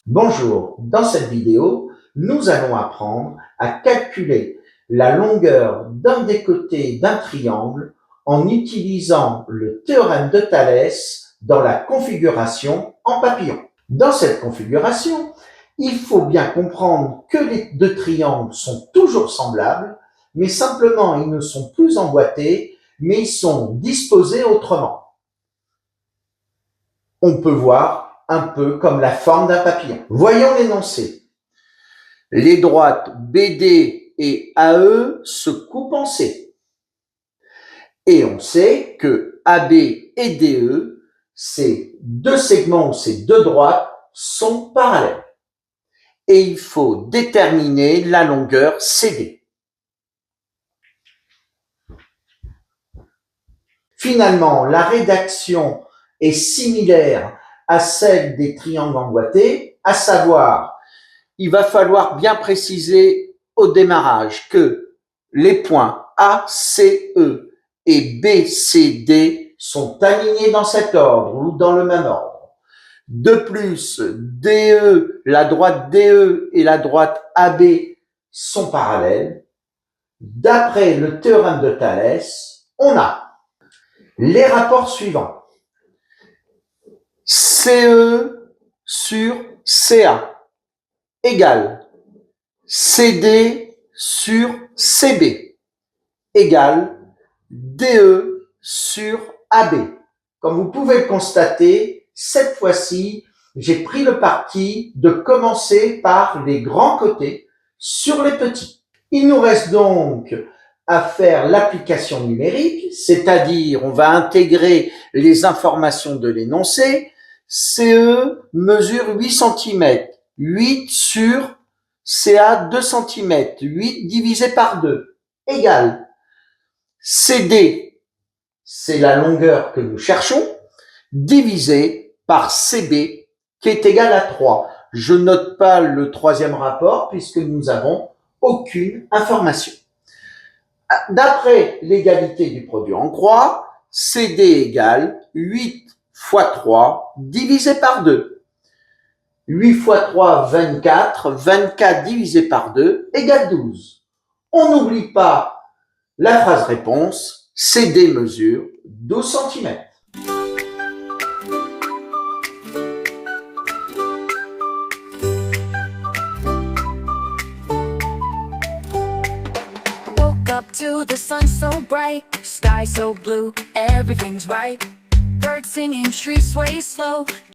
Bonjour, dans cette vidéo, nous allons apprendre à calculer la longueur d'un des côtés d'un triangle en utilisant le théorème de Thalès dans la configuration en papillon. Dans cette configuration, il faut bien comprendre que les deux triangles sont toujours semblables, mais simplement ils ne sont plus emboîtés, mais ils sont disposés autrement. On peut voir un peu comme la forme d'un papillon. Voyons l'énoncé. Les droites BD et AE se coupent en C. Et on sait que AB et DE, ces deux segments ou ces deux droites sont parallèles. Et il faut déterminer la longueur CD. Finalement, la rédaction est similaire à celle des triangles emboîtés, à savoir, il va falloir bien préciser au démarrage que les points A, C, E et B, C, D sont alignés dans cet ordre ou dans le même ordre. De plus, DE, la droite DE et la droite AB sont parallèles. D'après le théorème de Thalès, on a les rapports suivants. CE sur CA égale CD sur CB égale DE sur AB. Comme vous pouvez le constater, cette fois-ci, j'ai pris le parti de commencer par les grands côtés sur les petits. Il nous reste donc à faire l'application numérique, c'est-à-dire on va intégrer les informations de l'énoncé. CE mesure 8 cm, 8 sur CA 2 cm, 8 divisé par 2, égale CD, c'est la longueur que nous cherchons, divisé par CB, qui est égal à 3. Je note pas le troisième rapport puisque nous n'avons aucune information. D'après l'égalité du produit en croix, CD égale 8 fois 3 divisé par 2. 8 fois 3, 24. 24 divisé par 2 égale 12. On n'oublie pas la phrase réponse, CD mesure 12 cm. Up to the sun so bright, sky so blue, everything's right. Birds singing, trees sway slow.